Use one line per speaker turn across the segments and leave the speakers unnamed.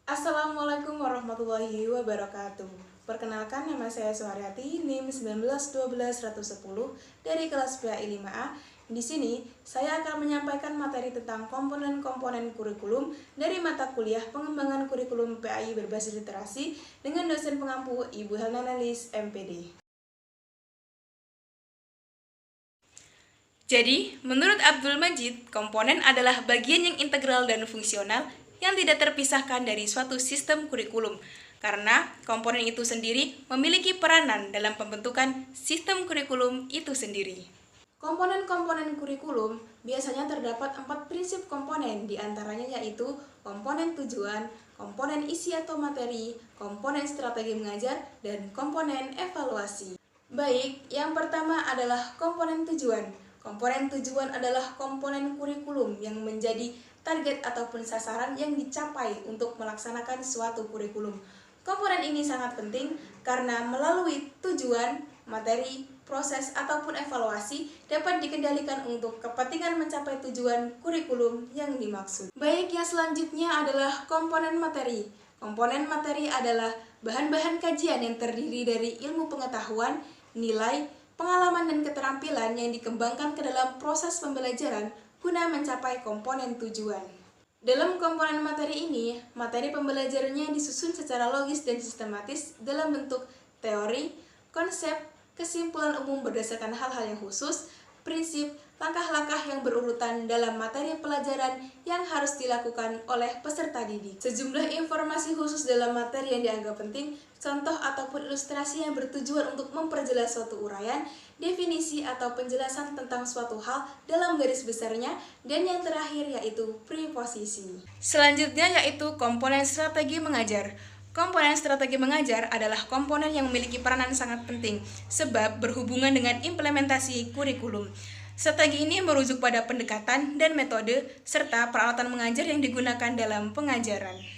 Assalamualaikum warahmatullahi wabarakatuh. Perkenalkan, nama saya Suharyati, NIM 1912110 dari kelas PAI 5A. Di sini, saya akan menyampaikan materi tentang komponen-komponen kurikulum dari mata kuliah Pengembangan Kurikulum PAI Berbasis Literasi dengan dosen pengampu Ibu Helena Lis, MPD. Jadi, menurut Abdul Majid, komponen adalah bagian yang integral dan fungsional yang tidak terpisahkan dari suatu sistem kurikulum, karena komponen itu sendiri memiliki peranan dalam pembentukan sistem kurikulum itu sendiri. Komponen-komponen kurikulum biasanya terdapat 4 prinsip komponen, diantaranya yaitu komponen tujuan, komponen isi atau materi, komponen strategi mengajar, dan komponen evaluasi. Baik, yang pertama adalah komponen tujuan. Komponen tujuan adalah komponen kurikulum yang menjadi target ataupun sasaran yang dicapai untuk melaksanakan suatu kurikulum. Komponen ini sangat penting karena melalui tujuan, materi, proses, ataupun evaluasi dapat dikendalikan untuk kepentingan mencapai tujuan kurikulum yang dimaksud. Baik, yang selanjutnya adalah komponen materi. Komponen materi adalah bahan-bahan kajian yang terdiri dari ilmu pengetahuan, nilai, pengalaman dan keterampilan yang dikembangkan ke dalam proses pembelajaran guna mencapai komponen tujuan. Dalam komponen materi ini, materi pembelajarannya disusun secara logis dan sistematis dalam bentuk teori, konsep, kesimpulan umum berdasarkan hal-hal yang khusus, prinsip, langkah-langkah yang berurutan dalam materi pelajaran yang harus dilakukan oleh peserta didik. Sejumlah informasi khusus dalam materi yang dianggap penting, contoh ataupun ilustrasi yang bertujuan untuk memperjelas suatu uraian, definisi atau penjelasan tentang suatu hal dalam garis besarnya, dan yang terakhir yaitu preposisi. Selanjutnya yaitu komponen strategi mengajar. Komponen strategi mengajar adalah komponen yang memiliki peranan sangat penting sebab berhubungan dengan implementasi kurikulum. Strategi ini merujuk pada pendekatan dan metode serta peralatan mengajar yang digunakan dalam pengajaran.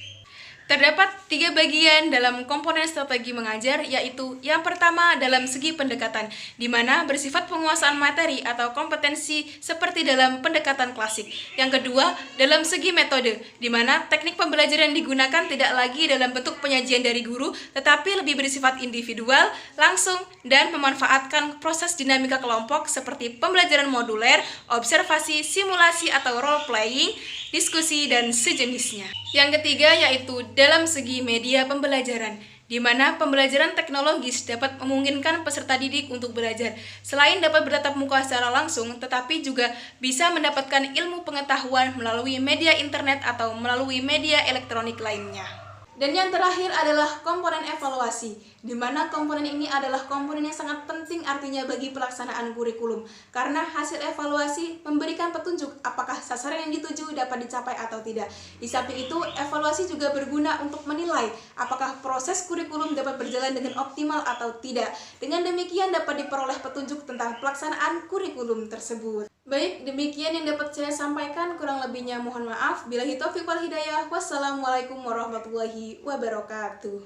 Terdapat 3 bagian dalam komponen strategi mengajar, yaitu yang pertama dalam segi pendekatan, di mana bersifat penguasaan materi atau kompetensi seperti dalam pendekatan klasik. Yang kedua, dalam segi metode, di mana teknik pembelajaran digunakan tidak lagi dalam bentuk penyajian dari guru, tetapi lebih bersifat individual, langsung, dan memanfaatkan proses dinamika kelompok seperti pembelajaran moduler, observasi, simulasi atau role playing, diskusi, dan sejenisnya. Yang ketiga yaitu dalam segi media pembelajaran, di mana pembelajaran teknologis dapat memungkinkan peserta didik untuk belajar. Selain dapat bertatap muka secara langsung, tetapi juga bisa mendapatkan ilmu pengetahuan melalui media internet atau melalui media elektronik lainnya. Dan yang terakhir adalah komponen evaluasi, di mana komponen ini adalah komponen yang sangat penting artinya bagi pelaksanaan kurikulum, karena hasil evaluasi memberikan petunjuk apakah sasaran yang dituju dapat dicapai atau tidak. Di samping itu, evaluasi juga berguna untuk menilai apakah proses kurikulum dapat berjalan dengan optimal atau tidak. Dengan demikian dapat diperoleh petunjuk tentang pelaksanaan kurikulum tersebut. Baik, demikian yang dapat saya sampaikan, kurang lebihnya mohon maaf. Billahi taufiq wal hidayah. Wassalamualaikum warahmatullahi wabarakatuh.